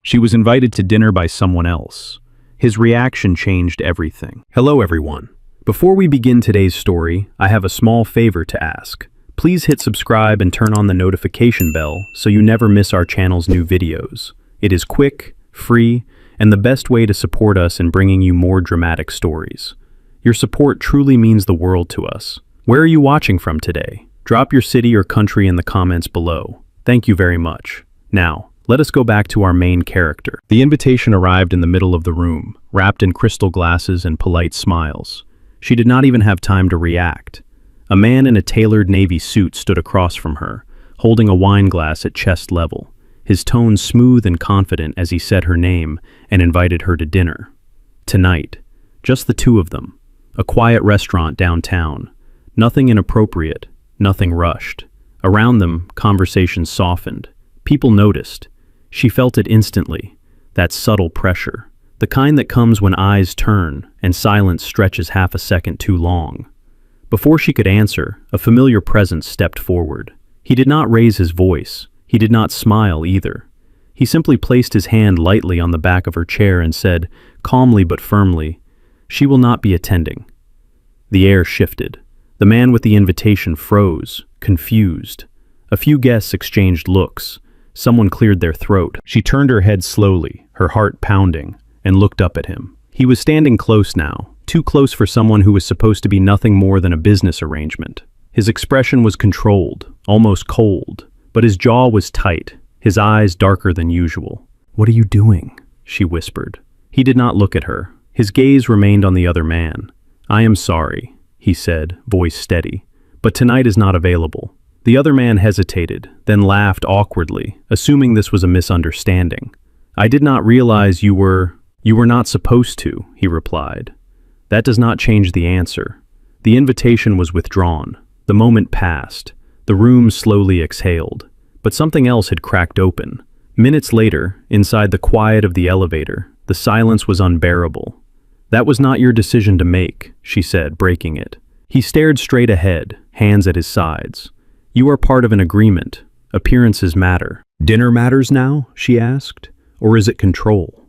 She was invited to dinner by someone else. His reaction changed everything. Hello, everyone. Before we begin today's story, I have a small favor to ask. Please hit subscribe and turn on the notification bell so you never miss our channel's new videos. It is quick, free, and the best way to support us in bringing you more dramatic stories. Your support truly means the world to us. Where are you watching from today? Drop your city or country in the comments below. Thank you very much. Now, let us go back to our main character. The invitation arrived in the middle of the room, wrapped in crystal glasses and polite smiles. She did not even have time to react. A man in a tailored navy suit stood across from her, holding a wine glass at chest level, his tone smooth and confident as he said her name and invited her to dinner. Tonight, just the two of them. A quiet restaurant downtown. Nothing inappropriate, nothing rushed. Around them, conversations softened. People noticed. She felt it instantly, that subtle pressure, the kind that comes when eyes turn and silence stretches half a second too long. Before she could answer, a familiar presence stepped forward. He did not raise his voice. He did not smile either. He simply placed his hand lightly on the back of her chair and said, calmly but firmly, "She will not be attending." The air shifted. The man with the invitation froze, confused. A few guests exchanged looks. Someone cleared their throat. She turned her head slowly, her heart pounding, and looked up at him. He was standing close now, too close for someone who was supposed to be nothing more than a business arrangement. His expression was controlled, almost cold, but his jaw was tight, his eyes darker than usual. "What are you doing?" she whispered. He did not look at her. His gaze remained on the other man. "I am sorry," he said, voice steady, "but tonight is not available." The other man hesitated, then laughed awkwardly, assuming this was a misunderstanding. "I did not realize you were not supposed to," he replied. That does not change the answer. The invitation was withdrawn. The moment passed. The room slowly exhaled. But something else had cracked open. Minutes later, inside the quiet of the elevator, the silence was unbearable. "That was not your decision to make," she said, breaking it. He stared straight ahead, hands at his sides. "You are part of an agreement. Appearances matter." "Dinner matters now?" she asked. "Or is it control?"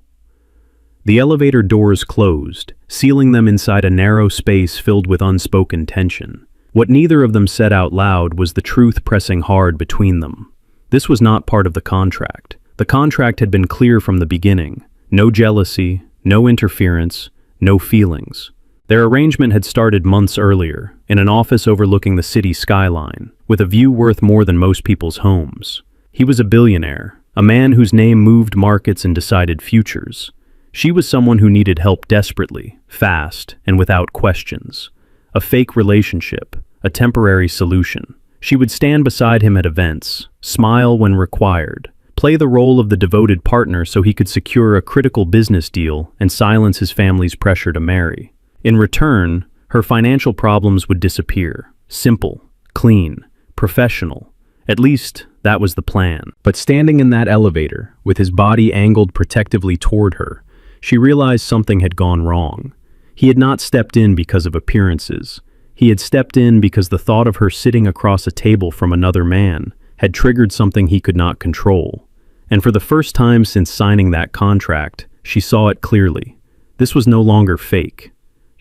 The elevator doors closed, sealing them inside a narrow space filled with unspoken tension. What neither of them said out loud was the truth pressing hard between them. This was not part of the contract. The contract had been clear from the beginning. No jealousy, no interference, no feelings. Their arrangement had started months earlier, in an office overlooking the city skyline, with a view worth more than most people's homes. He was a billionaire, a man whose name moved markets and decided futures. She was someone who needed help desperately, fast, and without questions. A fake relationship, a temporary solution. She would stand beside him at events, smile when required, play the role of the devoted partner so he could secure a critical business deal and silence his family's pressure to marry. In return, her financial problems would disappear. Simple, clean, professional. At least, that was the plan. But standing in that elevator, with his body angled protectively toward her, she realized something had gone wrong. He had not stepped in because of appearances. He had stepped in because the thought of her sitting across a table from another man had triggered something he could not control. And for the first time since signing that contract, she saw it clearly. This was no longer fake.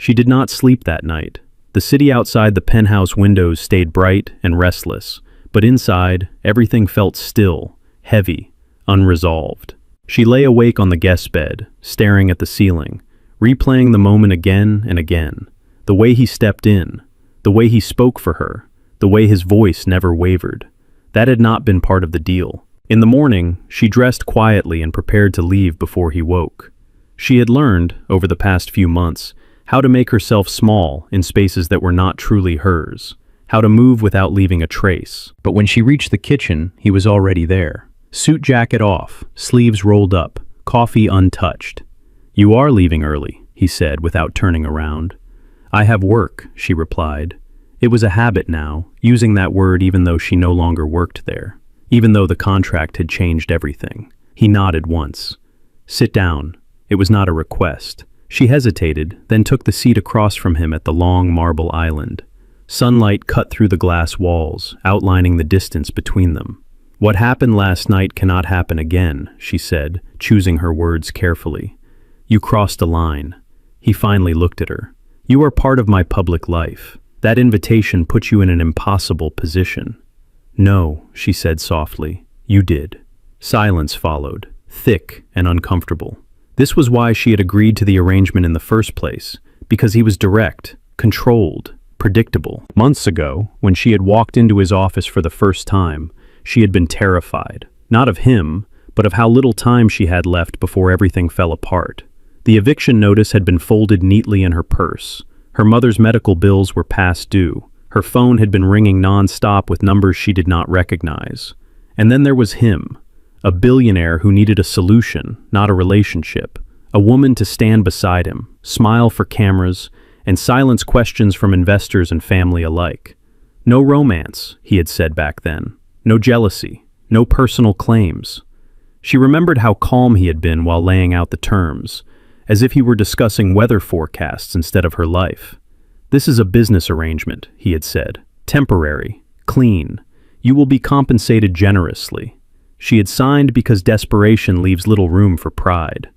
She did not sleep that night. The city outside the penthouse windows stayed bright and restless, but inside, everything felt still, heavy, unresolved. She lay awake on the guest bed, staring at the ceiling, replaying the moment again and again. The way he stepped in, the way he spoke for her, the way his voice never wavered. That had not been part of the deal. In the morning, she dressed quietly and prepared to leave before he woke. She had learned, over the past few months, how to make herself small in spaces that were not truly hers, how to move without leaving a trace. But when she reached the kitchen, he was already there. Suit jacket off, sleeves rolled up, coffee untouched. "You are leaving early," he said without turning around. "I have work," she replied. It was a habit now, using that word even though she no longer worked there, even though the contract had changed everything. He nodded once. "Sit down." It was not a request. She hesitated, then took the seat across from him at the long marble island. Sunlight cut through the glass walls, outlining the distance between them. "What happened last night cannot happen again," she said, choosing her words carefully. "You crossed a line." He finally looked at her. "You are part of my public life. That invitation put you in an impossible position." "No," she said softly. "You did." Silence followed, thick and uncomfortable. This was why she had agreed to the arrangement in the first place, because he was direct, controlled, predictable. Months ago, when she had walked into his office for the first time, she had been terrified, not of him, but of how little time she had left before everything fell apart. The eviction notice had been folded neatly in her purse. Her mother's medical bills were past due. Her phone had been ringing non-stop with numbers she did not recognize. And then there was him, a billionaire who needed a solution, not a relationship, a woman to stand beside him, smile for cameras, and silence questions from investors and family alike. No romance, he had said back then. No jealousy, no personal claims. She remembered how calm he had been while laying out the terms, as if he were discussing weather forecasts instead of her life. "This is a business arrangement," he had said. "Temporary, clean. You will be compensated generously." She had signed because desperation leaves little room for pride.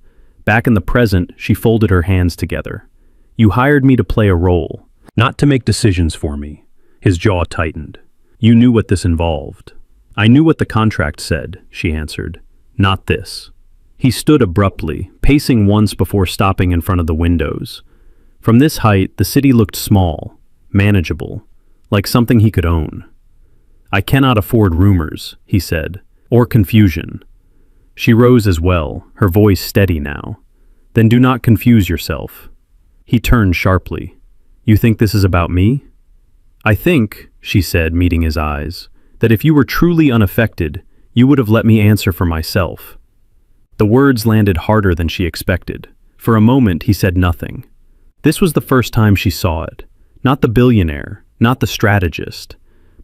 Back in the present, she folded her hands together. "You hired me to play a role, not to make decisions for me." His jaw tightened. "You knew what this involved." "I knew what the contract said," she answered. "Not this." He stood abruptly, pacing once before stopping in front of the windows. From this height, the city looked small, manageable, like something he could own. "I cannot afford rumors," he said, "or confusion." She rose as well, her voice steady now. "Then do not confuse yourself." He turned sharply. "You think this is about me?" "I think," she said, meeting his eyes, "that if you were truly unaffected, you would have let me answer for myself." The words landed harder than she expected. For a moment, he said nothing. This was the first time she saw it. Not the billionaire, not the strategist,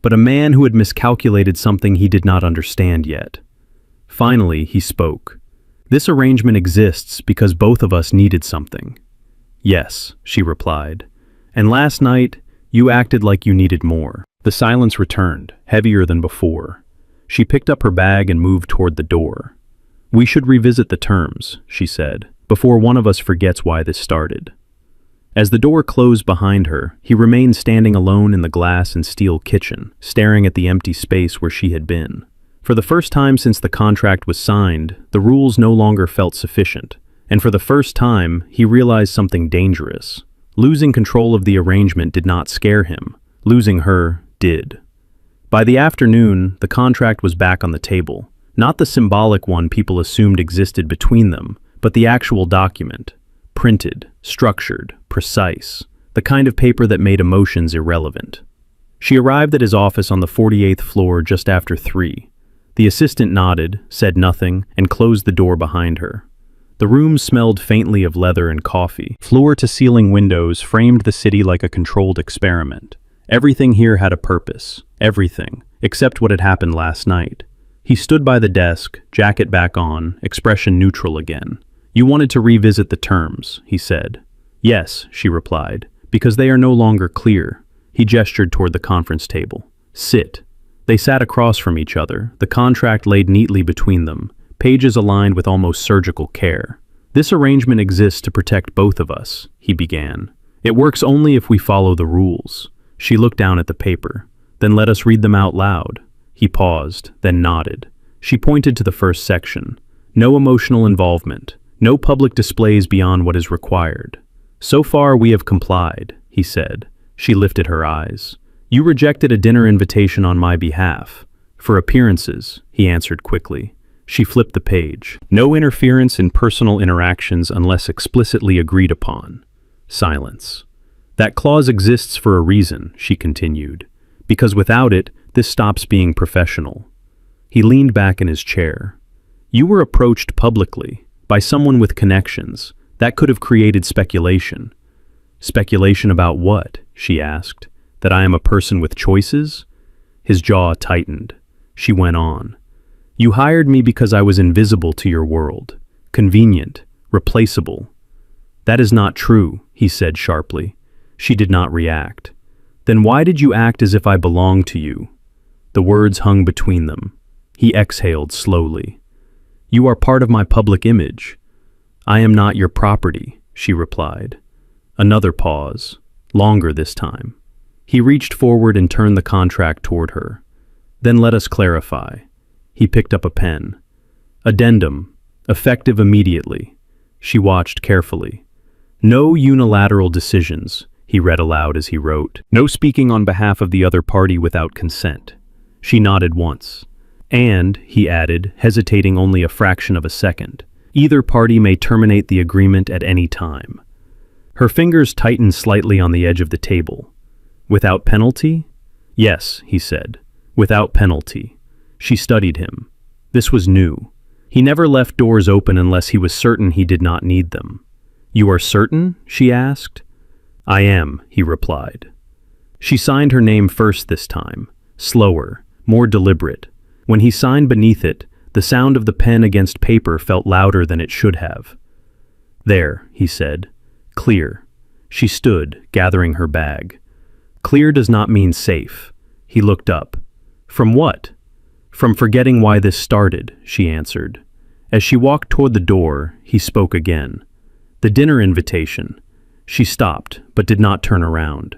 but a man who had miscalculated something he did not understand yet. Finally, he spoke. "This arrangement exists because both of us needed something." "Yes," she replied. "And last night, you acted like you needed more." The silence returned, heavier than before. She picked up her bag and moved toward the door. "We should revisit the terms," she said, "before one of us forgets why this started." As the door closed behind her, he remained standing alone in the glass and steel kitchen, staring at the empty space where she had been. For the first time since the contract was signed, the rules no longer felt sufficient, and for the first time, he realized something dangerous. Losing control of the arrangement did not scare him. Losing her did. By the afternoon, the contract was back on the table, not the symbolic one people assumed existed between them, but the actual document. Printed, structured, precise, the kind of paper that made emotions irrelevant. She arrived at his office on the 48th floor just after 3. The assistant nodded, said nothing, and closed the door behind her. The room smelled faintly of leather and coffee. Floor-to-ceiling windows framed the city like a controlled experiment. Everything here had a purpose. Everything, except what had happened last night. He stood by the desk, jacket back on, expression neutral again. "You wanted to revisit the terms," he said. "Yes," she replied, "because they are no longer clear." He gestured toward the conference table. "Sit." They sat across from each other, the contract laid neatly between them, pages aligned with almost surgical care. "This arrangement exists to protect both of us," he began. "It works only if we follow the rules." She looked down at the paper. "Then let us read them out loud." He paused, then nodded. She pointed to the first section. "No emotional involvement. No public displays beyond what is required." "So far we have complied," he said. She lifted her eyes. "You rejected a dinner invitation on my behalf." "For appearances," he answered quickly. She flipped the page. "No interference in personal interactions unless explicitly agreed upon." Silence. "That clause exists for a reason," she continued, "because without it, this stops being professional." He leaned back in his chair. "You were approached publicly, by someone with connections. That could have created speculation." "Speculation about what?" she asked. "That I am a person with choices?" His jaw tightened. She went on. "You hired me because I was invisible to your world. Convenient. Replaceable." "That is not true," he said sharply. She did not react. "Then why did you act as if I belonged to you?" The words hung between them. He exhaled slowly. "You are part of my public image." "I am not your property," she replied. Another pause, longer this time. He reached forward and turned the contract toward her. "Then let us clarify." He picked up a pen. "Addendum, effective immediately." She watched carefully. "No unilateral decisions," he read aloud as he wrote. "No speaking on behalf of the other party without consent." She nodded once. "And," he added, hesitating only a fraction of a second, "either party may terminate the agreement at any time." Her fingers tightened slightly on the edge of the table. "Without penalty?" "Yes," he said, "without penalty." She studied him. This was new. He never left doors open unless he was certain he did not need them. "You are certain?" she asked. "I am," he replied. She signed her name first this time, slower, more deliberate. When he signed beneath it, the sound of the pen against paper felt louder than it should have. "There," he said. "Clear." She stood, gathering her bag. "Clear does not mean safe." He looked up. "From what?" "From forgetting why this started," she answered. As she walked toward the door, he spoke again. "The dinner invitation." She stopped, but did not turn around.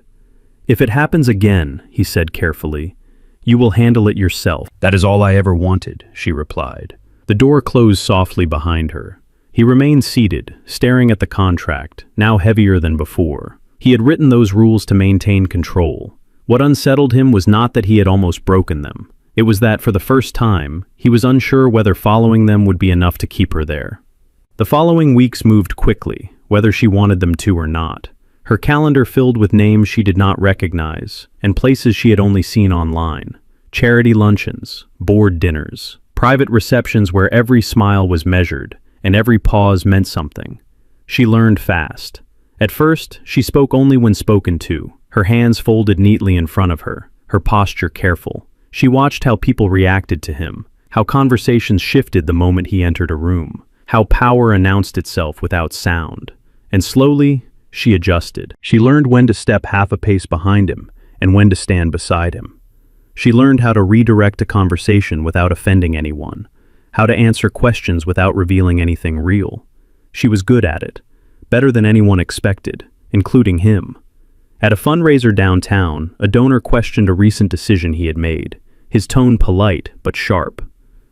"If it happens again," he said carefully, "you will handle it yourself." "That is all I ever wanted," she replied. The door closed softly behind her. He remained seated, staring at the contract, now heavier than before. He had written those rules to maintain control. What unsettled him was not that he had almost broken them. It was that, for the first time, he was unsure whether following them would be enough to keep her there. The following weeks moved quickly, whether she wanted them to or not. Her calendar filled with names she did not recognize, and places she had only seen online. Charity luncheons, board dinners, private receptions where every smile was measured, and every pause meant something. She learned fast. At first, she spoke only when spoken to, her hands folded neatly in front of her, her posture careful. She watched how people reacted to him, how conversations shifted the moment he entered a room, how power announced itself without sound. And slowly, she adjusted. She learned when to step half a pace behind him and when to stand beside him. She learned how to redirect a conversation without offending anyone, how to answer questions without revealing anything real. She was good at it, better than anyone expected, including him. At a fundraiser downtown, a donor questioned a recent decision he had made, his tone polite but sharp.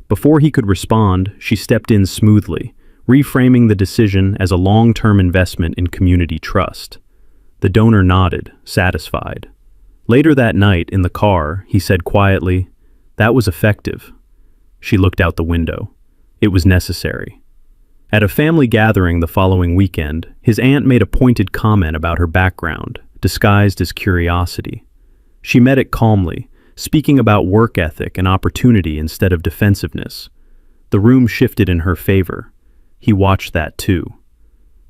Before he could respond, she stepped in smoothly, reframing the decision as a long-term investment in community trust. The donor nodded, satisfied. Later that night, in the car, he said quietly, "That was effective." She looked out the window. It was necessary. At a family gathering the following weekend, his aunt made a pointed comment about her background, disguised as curiosity. She met it calmly, speaking about work ethic and opportunity instead of defensiveness. The room shifted in her favor. He watched that too.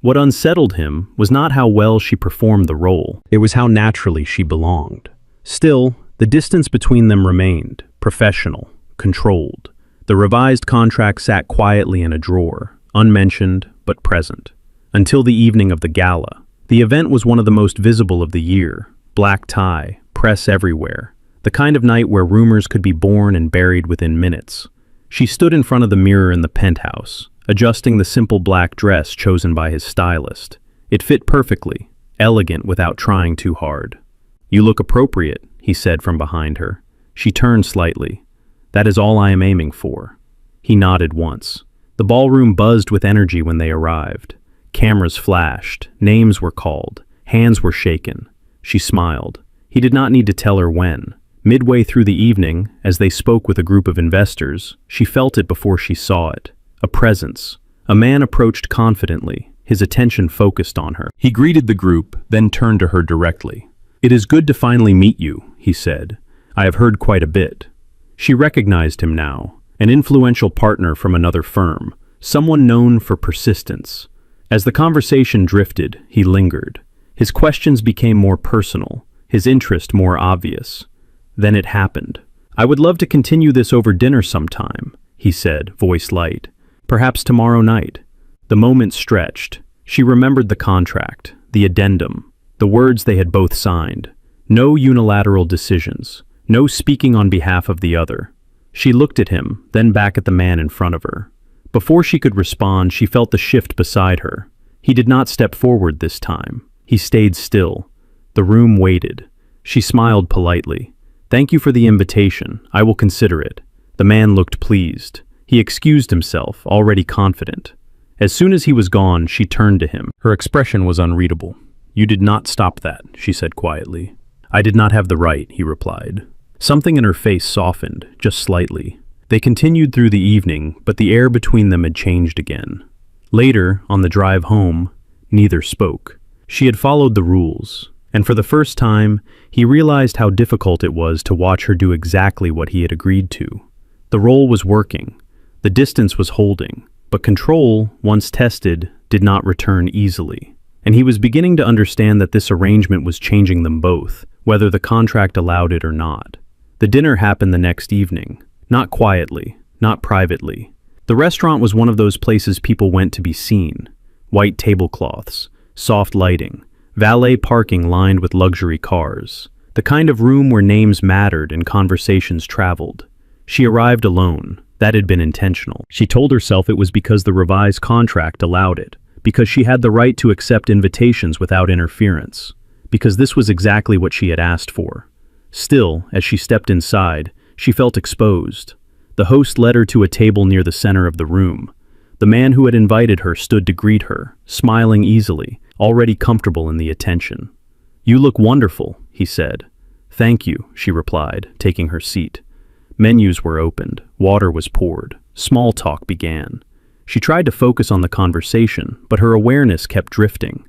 What unsettled him was not how well she performed the role, it was how naturally she belonged. Still, the distance between them remained, professional, controlled. The revised contract sat quietly in a drawer, unmentioned but present. Until the evening of the gala. The event was one of the most visible of the year. Black tie, press everywhere. The kind of night where rumors could be born and buried within minutes. She stood in front of the mirror in the penthouse, adjusting the simple black dress chosen by his stylist. It fit perfectly, elegant without trying too hard. "You look appropriate," he said from behind her. She turned slightly. "That is all I am aiming for." He nodded once. The ballroom buzzed with energy when they arrived. Cameras flashed, names were called, hands were shaken. She smiled. He did not need to tell her when. Midway through the evening, as they spoke with a group of investors, she felt it before she saw it. A presence. A man approached confidently, his attention focused on her. He greeted the group, then turned to her directly. "It is good to finally meet you," he said. "I have heard quite a bit." She recognized him now, an influential partner from another firm, someone known for persistence. As the conversation drifted, he lingered. His questions became more personal, his interest more obvious. Then it happened. "I would love to continue this over dinner sometime," he said, voice light. "Perhaps tomorrow night." The moment stretched. She remembered the contract, the addendum, the words they had both signed. No unilateral decisions, no speaking on behalf of the other. She looked at him, then back at the man in front of her. Before she could respond, she felt the shift beside her. He did not step forward this time. He stayed still. The room waited. She smiled politely. "Thank you for the invitation. I will consider it." The man looked pleased. He excused himself, already confident. As soon as he was gone, she turned to him. Her expression was unreadable. "You did not stop that," she said quietly. "I did not have the right," he replied. Something in her face softened, just slightly. They continued through the evening, but the air between them had changed again. Later, on the drive home, neither spoke. She had followed the rules, and for the first time, he realized how difficult it was to watch her do exactly what he had agreed to. The role was working. The distance was holding, but control, once tested, did not return easily. And he was beginning to understand that this arrangement was changing them both, whether the contract allowed it or not. The dinner happened the next evening, not quietly, not privately. The restaurant was one of those places people went to be seen. White tablecloths, soft lighting, valet parking lined with luxury cars. The kind of room where names mattered and conversations traveled. She arrived alone. That had been intentional. She told herself it was because the revised contract allowed it, because she had the right to accept invitations without interference, because this was exactly what she had asked for. Still, as she stepped inside, she felt exposed. The host led her to a table near the center of the room. The man who had invited her stood to greet her, smiling easily, already comfortable in the attention. "You look wonderful," he said. "Thank you," she replied, taking her seat. Menus were opened, water was poured, small talk began. She tried to focus on the conversation, but her awareness kept drifting.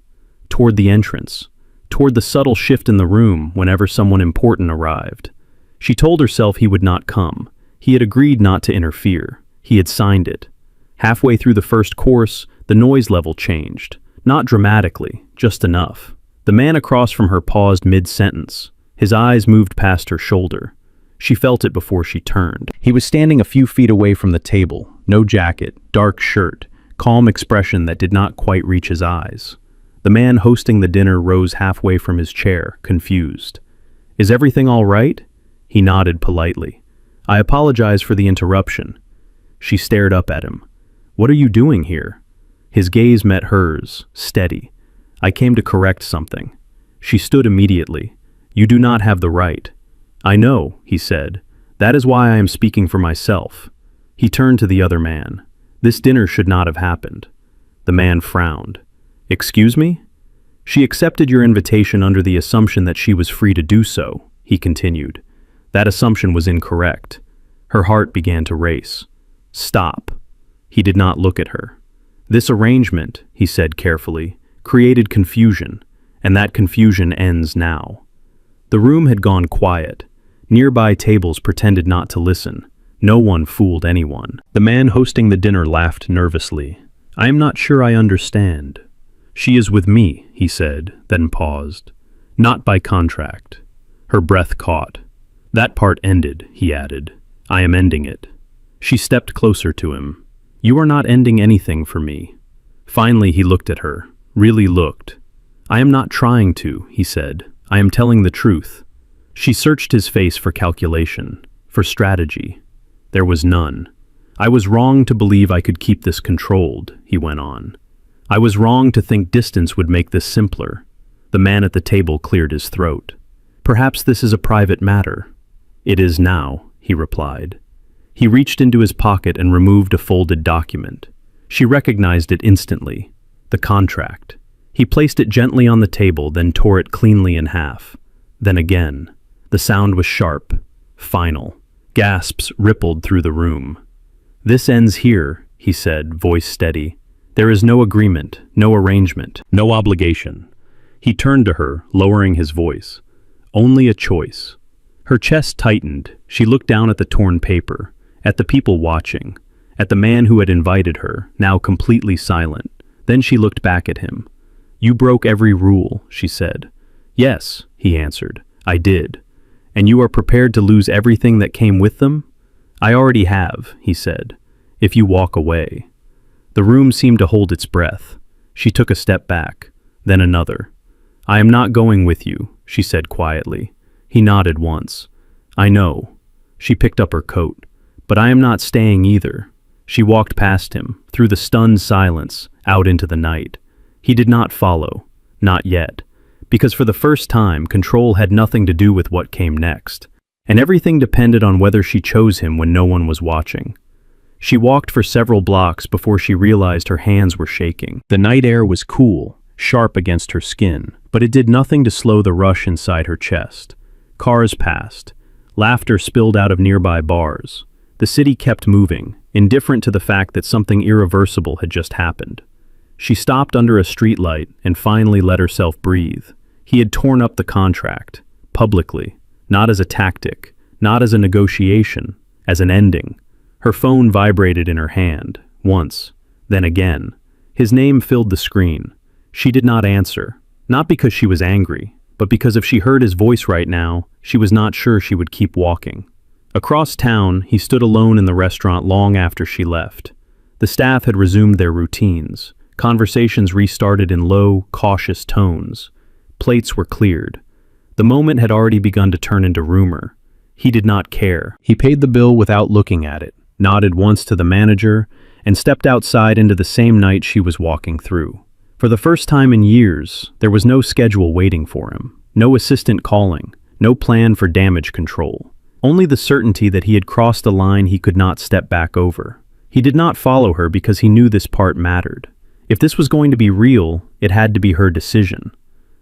Toward the entrance, toward the subtle shift in the room whenever someone important arrived. She told herself he would not come. He had agreed not to interfere. He had signed it. Halfway through the first course, the noise level changed. Not dramatically, just enough. The man across from her paused mid-sentence. His eyes moved past her shoulder. She felt it before she turned. He was standing a few feet away from the table, no jacket, dark shirt, calm expression that did not quite reach his eyes. The man hosting the dinner rose halfway from his chair, confused. "Is everything all right?" He nodded politely. "I apologize for the interruption." She stared up at him. "What are you doing here?" His gaze met hers, steady. "I came to correct something." She stood immediately. "You do not have the right." "I know," he said. "That is why I am speaking for myself." He turned to the other man. "This dinner should not have happened." The man frowned. "Excuse me?" "She accepted your invitation under the assumption that she was free to do so," he continued. "That assumption was incorrect." Her heart began to race. "Stop." He did not look at her. "This arrangement," he said carefully, "created confusion, and that confusion ends now." The room had gone quiet. Nearby tables pretended not to listen. No one fooled anyone. The man hosting the dinner laughed nervously. "I am not sure I understand." "She is with me," he said, then paused. "Not by contract." Her breath caught. "That part ended," he added. "I am ending it." She stepped closer to him. "You are not ending anything for me." Finally he looked at her, really looked. "I am not trying to," he said. "I am telling the truth." She searched his face for calculation, for strategy. There was none. "I was wrong to believe I could keep this controlled," he went on. "I was wrong to think distance would make this simpler." The man at the table cleared his throat. "Perhaps this is a private matter." "It is now," he replied. He reached into his pocket and removed a folded document. She recognized it instantly. The contract. He placed it gently on the table, then tore it cleanly in half. Then again. The sound was sharp, final. Gasps rippled through the room. "This ends here," he said, voice steady. "There is no agreement, no arrangement, no obligation." He turned to her, lowering his voice. "Only a choice." Her chest tightened. She looked down at the torn paper, at the people watching, at the man who had invited her, now completely silent. Then she looked back at him. "You broke every rule," she said. "Yes," he answered. "I did." "And you are prepared to lose everything that came with them?" "I already have," he said. "If you walk away." The room seemed to hold its breath. She took a step back, then another. "I am not going with you," she said quietly. He nodded once. "I know." She picked up her coat. But I am not staying either. She walked past him, through the stunned silence, out into the night. He did not follow. Not yet. Because for the first time, control had nothing to do with what came next. And everything depended on whether she chose him when no one was watching. She walked for several blocks before she realized her hands were shaking. The night air was cool, sharp against her skin, but it did nothing to slow the rush inside her chest. Cars passed. Laughter spilled out of nearby bars. The city kept moving, indifferent to the fact that something irreversible had just happened. She stopped under a streetlight and finally let herself breathe. He had torn up the contract, publicly, not as a tactic, not as a negotiation, as an ending. Her phone vibrated in her hand, once, then again. His name filled the screen. She did not answer, not because she was angry, but because if she heard his voice right now, she was not sure she would keep walking. Across town, he stood alone in the restaurant long after she left. The staff had resumed their routines. Conversations restarted in low, cautious tones. Plates were cleared. The moment had already begun to turn into rumor. He did not care. He paid the bill without looking at it, nodded once to the manager, and stepped outside into the same night she was walking through. For the first time in years, there was no schedule waiting for him, no assistant calling, no plan for damage control. Only the certainty that he had crossed a line he could not step back over. He did not follow her because he knew this part mattered. If this was going to be real, it had to be her decision.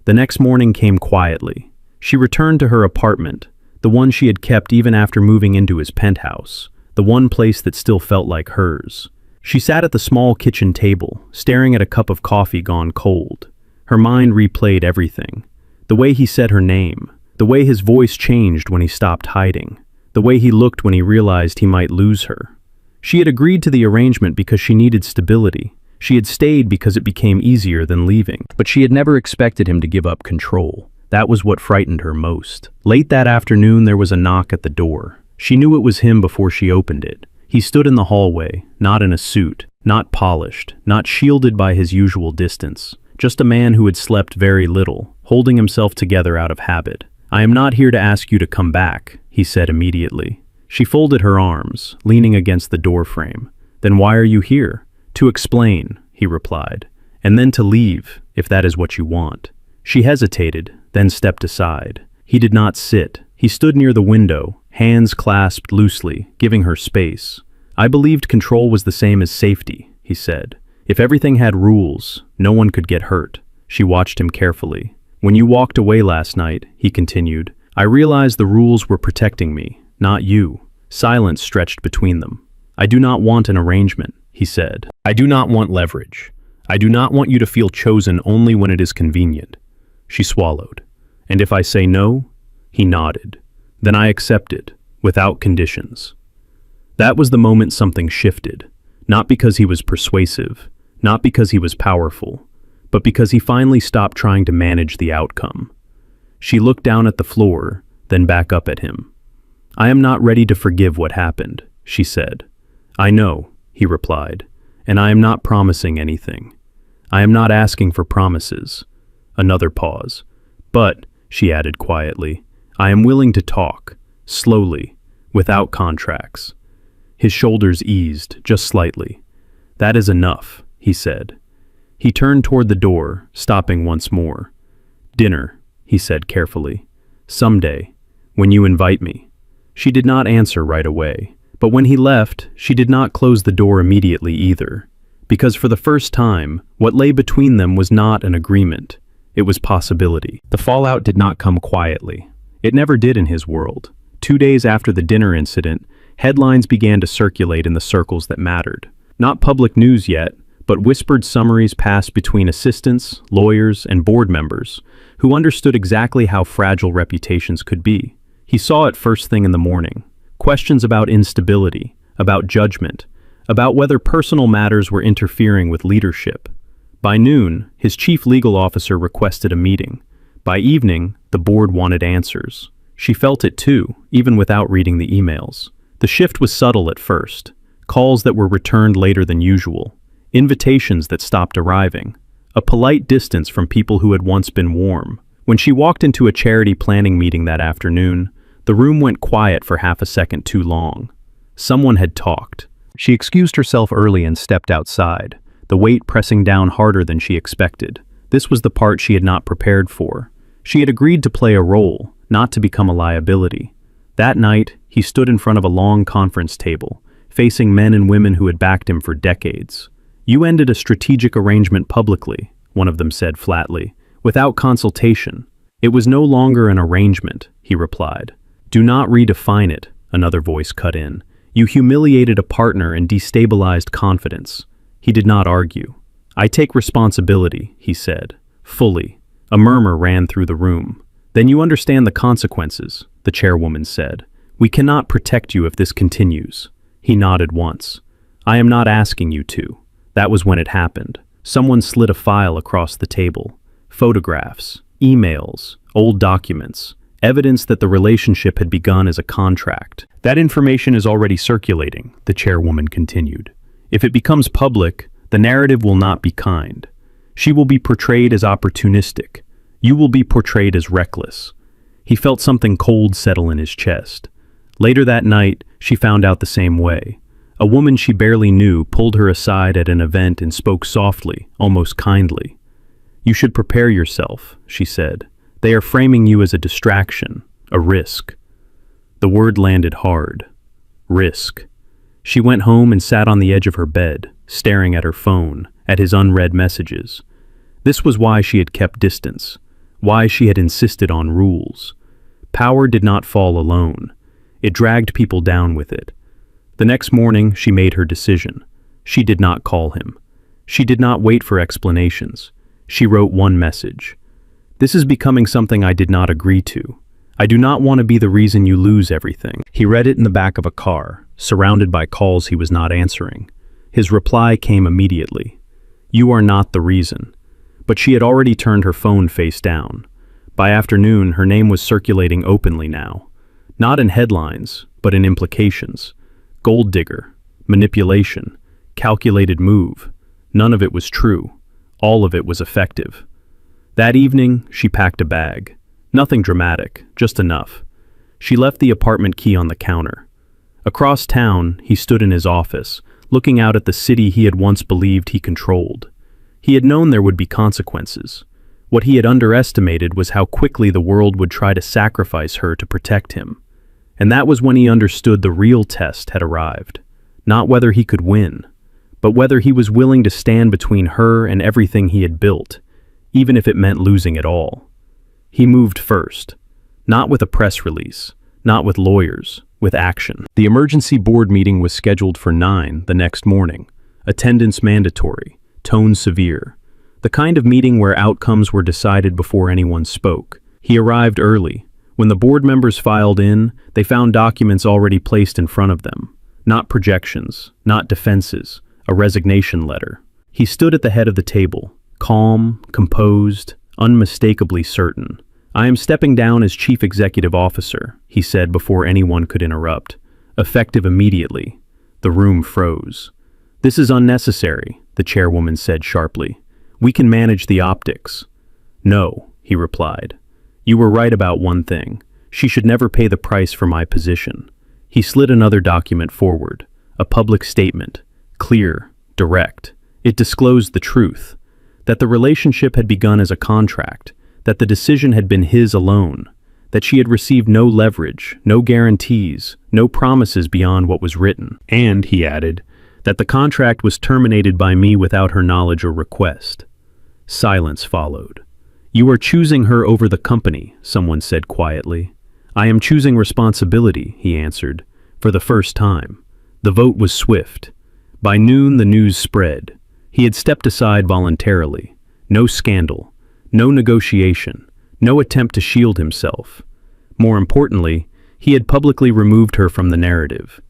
The next morning came quietly. She returned to her apartment, the one she had kept even after moving into his penthouse, the one place that still felt like hers. She sat at the small kitchen table, staring at a cup of coffee gone cold. Her mind replayed everything. The way he said her name, the way his voice changed when he stopped hiding, the way he looked when he realized he might lose her. She had agreed to the arrangement because she needed stability. She had stayed because it became easier than leaving. But she had never expected him to give up control. That was what frightened her most. Late that afternoon, there was a knock at the door. She knew it was him before she opened it. He stood in the hallway, not in a suit, not polished, not shielded by his usual distance. Just a man who had slept very little, holding himself together out of habit. "I am not here to ask you to come back," he said immediately. She folded her arms, leaning against the doorframe. "Then why are you here?" "To explain," he replied, "and then to leave, if that is what you want." She hesitated, then stepped aside. He did not sit. He stood near the window, hands clasped loosely, giving her space. "I believed control was the same as safety," he said. "If everything had rules, no one could get hurt." She watched him carefully. "When you walked away last night," he continued, "I realized the rules were protecting me, not you." Silence stretched between them. "I do not want an arrangement," he said. "I do not want leverage. I do not want you to feel chosen only when it is convenient." She swallowed. "And if I say no?" He nodded. "Then I accept it, without conditions." That was the moment something shifted. Not because he was persuasive, not because he was powerful, but because he finally stopped trying to manage the outcome. She looked down at the floor, then back up at him. "I am not ready to forgive what happened," she said. "I know," he replied, "and I am not promising anything. I am not asking for promises." Another pause. "But," she added quietly, "I am willing to talk, slowly, without contracts." His shoulders eased, just slightly. "That is enough," he said. He turned toward the door, stopping once more. "Dinner," he said carefully. "Someday, when you invite me." She did not answer right away, but when he left, she did not close the door immediately either. Because for the first time, what lay between them was not an agreement. It was possibility. The fallout did not come quietly. It never did in his world. 2 days after the dinner incident, headlines began to circulate in the circles that mattered. Not public news yet, but whispered summaries passed between assistants, lawyers, and board members, who understood exactly how fragile reputations could be. He saw it first thing in the morning. Questions about instability, about judgment, about whether personal matters were interfering with leadership. By noon, his chief legal officer requested a meeting. By evening, the board wanted answers. She felt it too, even without reading the emails. The shift was subtle at first. Calls that were returned later than usual. Invitations that stopped arriving. A polite distance from people who had once been warm. When she walked into a charity planning meeting that afternoon, the room went quiet for half a second too long. Someone had talked. She excused herself early and stepped outside, the weight pressing down harder than she expected. This was the part she had not prepared for. She had agreed to play a role, not to become a liability. That night, he stood in front of a long conference table, facing men and women who had backed him for decades. "You ended a strategic arrangement publicly," one of them said flatly, "without consultation." "It was no longer an arrangement," he replied. "Do not redefine it," another voice cut in. "You humiliated a partner and destabilized confidence." He did not argue. "I take responsibility," he said, fully. A murmur ran through the room. "Then you understand the consequences," the chairwoman said. "We cannot protect you if this continues." He nodded once. "I am not asking you to." That was when it happened. Someone slid a file across the table. Photographs, emails, old documents, evidence that the relationship had begun as a contract. "That information is already circulating," the chairwoman continued. "If it becomes public, the narrative will not be kind. She will be portrayed as opportunistic. You will be portrayed as reckless." He felt something cold settle in his chest. Later that night, she found out the same way. A woman she barely knew pulled her aside at an event and spoke softly, almost kindly. "You should prepare yourself," she said. "They are framing you as a distraction, a risk." The word landed hard. Risk. She went home and sat on the edge of her bed, staring at her phone, at his unread messages. This was why she had kept distance, why she had insisted on rules. Power did not fall alone. It dragged people down with it. The next morning, she made her decision. She did not call him. She did not wait for explanations. She wrote one message. "This is becoming something I did not agree to. I do not want to be the reason you lose everything." He read it in the back of a car, surrounded by calls he was not answering. His reply came immediately. "You are not the reason." But she had already turned her phone face down. By afternoon, her name was circulating openly now. Not in headlines, but in implications. Gold digger, manipulation, calculated move. None of it was true. All of it was effective. That evening, she packed a bag. Nothing dramatic, just enough. She left the apartment key on the counter. Across town, he stood in his office, looking out at the city he had once believed he controlled. He had known there would be consequences. What he had underestimated was how quickly the world would try to sacrifice her to protect him. And that was when he understood the real test had arrived. Not whether he could win, but whether he was willing to stand between her and everything he had built, even if it meant losing it all. He moved first. Not with a press release, not with lawyers, with action. The emergency board meeting was scheduled for 9 the next morning. Attendance mandatory, tone severe. The kind of meeting where outcomes were decided before anyone spoke. He arrived early. When the board members filed in, they found documents already placed in front of them. Not projections, not defenses, a resignation letter. He stood at the head of the table, calm, composed, unmistakably certain. "I am stepping down as chief executive officer," he said before anyone could interrupt. Effective immediately. The room froze. "This is unnecessary," the chairwoman said sharply. "We can manage the optics." "No," he replied. "You were right about one thing. She should never pay the price for my position." He slid another document forward. A public statement. Clear, direct. It disclosed the truth. That the relationship had begun as a contract. That the decision had been his alone. That she had received no leverage, no guarantees, no promises beyond what was written. And, he added, that the contract was terminated by me without her knowledge or request. Silence followed. "You are choosing her over the company," someone said quietly. "I am choosing responsibility," he answered, for the first time. The vote was swift. By noon, the news spread. He had stepped aside voluntarily. No scandal, no negotiation, no attempt to shield himself. More importantly, he had publicly removed her from the narrative.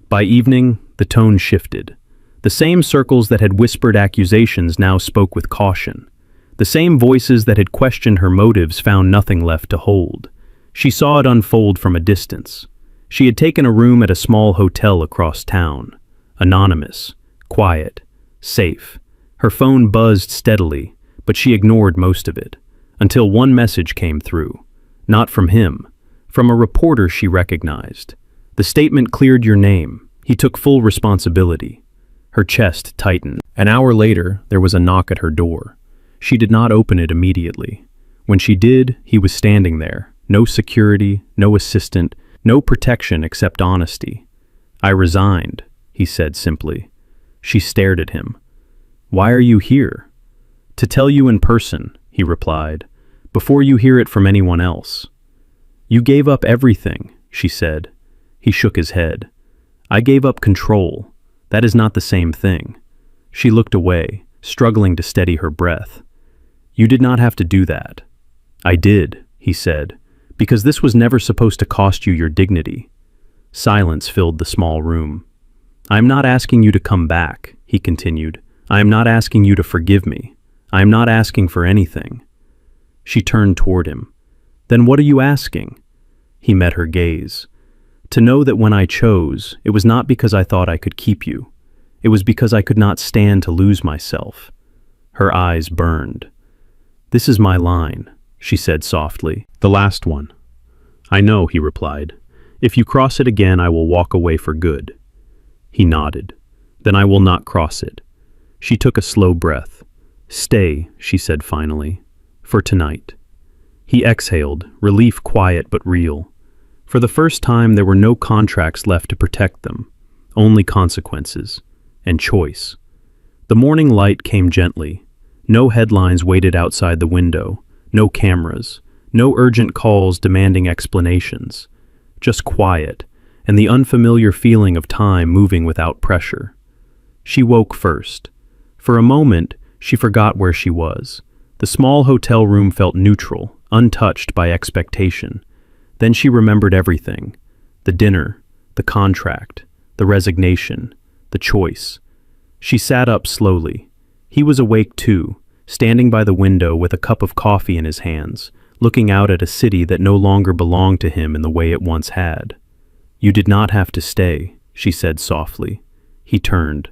By evening, the tone shifted. The same circles that had whispered accusations now spoke with caution. The same voices that had questioned her motives found nothing left to hold. She saw it unfold from a distance. She had taken a room at a small hotel across town. Anonymous, quiet, safe. Her phone buzzed steadily, but she ignored most of it, until one message came through. Not from him, from a reporter she recognized. The statement cleared your name, He took full responsibility. Her chest tightened. An hour later, there was a knock at her door. She did not open it immediately. When she did, he was standing there. No security, no assistant, no protection except honesty. "I resigned," he said simply. She stared at him. "Why are you here?" "To tell you in person," he replied, "before you hear it from anyone else." "You gave up everything," she said. He shook his head. "I gave up control. That is not the same thing." She looked away, struggling to steady her breath. "You did not have to do that." "I did," he said, "because this was never supposed to cost you your dignity." Silence filled the small room. "I am not asking you to come back," he continued. "I am not asking you to forgive me. I am not asking for anything." She turned toward him. "Then what are you asking?" He met her gaze. "To know that when I chose, it was not because I thought I could keep you. It was because I could not stand to lose myself." Her eyes burned. "This is my line," she said softly. "The last one." "I know," he replied. "If you cross it again, I will walk away for good." He nodded. "Then I will not cross it." She took a slow breath. "Stay," she said finally, "for tonight." He exhaled, relief quiet but real. For the first time, there were no contracts left to protect them, only consequences and choice. The morning light came gently. No headlines waited outside the window, no cameras, no urgent calls demanding explanations. Just quiet, and the unfamiliar feeling of time moving without pressure. She woke first. For a moment, she forgot where she was. The small hotel room felt neutral, untouched by expectation. Then she remembered everything: the dinner, the contract, the resignation, the choice. She sat up slowly. He was awake too, standing by the window with a cup of coffee in his hands, looking out at a city that no longer belonged to him in the way it once had. "You did not have to stay," she said softly. He turned.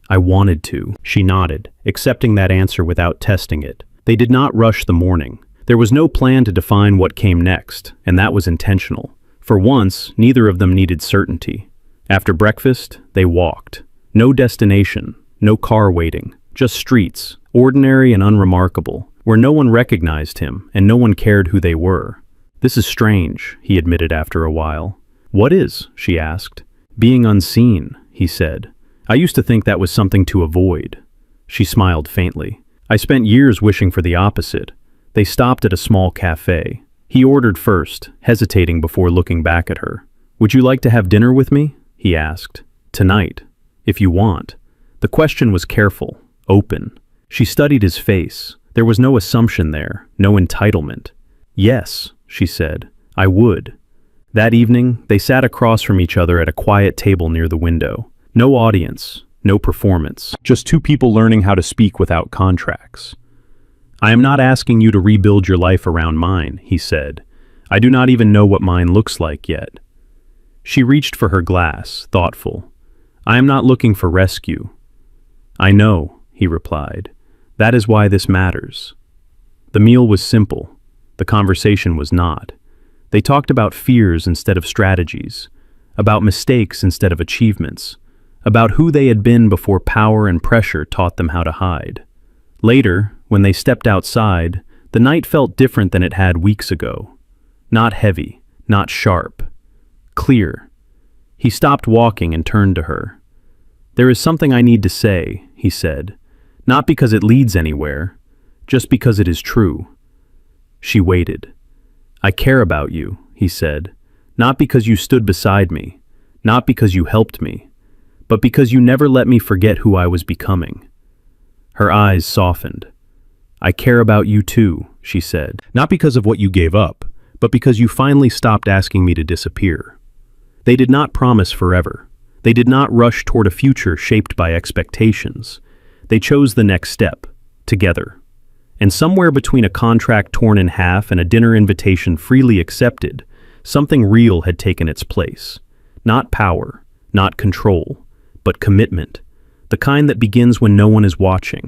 "I wanted to." She nodded, accepting that answer without testing it. They did not rush the morning. There was no plan to define what came next, and that was intentional. For once, neither of them needed certainty. After breakfast, they walked. No destination, no car waiting, just streets, ordinary and unremarkable, where no one recognized him and no one cared who they were. "This is strange," he admitted after a while. "What is?" she asked. "Being unseen," he said. "I used to think that was something to avoid." She smiled faintly. "I spent years wishing for the opposite." They stopped at a small cafe. He ordered first, hesitating before looking back at her. "Would you like to have dinner with me?" he asked. "Tonight, if you want." The question was careful, open. She studied his face. There was no assumption there, no entitlement. "Yes," she said, "I would." That evening, they sat across from each other at a quiet table near the window. No audience, no performance. Just two people learning how to speak without contracts. "I am not asking you to rebuild your life around mine," he said. "I do not even know what mine looks like yet." She reached for her glass, thoughtful. "I am not looking for rescue." "I know," he replied. "That is why this matters." The meal was simple. The conversation was not. They talked about fears instead of strategies, about mistakes instead of achievements, about who they had been before power and pressure taught them how to hide. Later, when they stepped outside, the night felt different than it had weeks ago. Not heavy, not sharp. Clear. He stopped walking and turned to her. "There is something I need to say," he said. "Not because it leads anywhere, just because it is true." She waited. "I care about you," he said. "Not because you stood beside me, not because you helped me, but because you never let me forget who I was becoming." Her eyes softened. "I care about you too," she said. "Not because of what you gave up, but because you finally stopped asking me to disappear." They did not promise forever. They did not rush toward a future shaped by expectations. They chose the next step, together. And somewhere between a contract torn in half and a dinner invitation freely accepted, something real had taken its place. Not power, not control, but commitment. The kind that begins when no one is watching.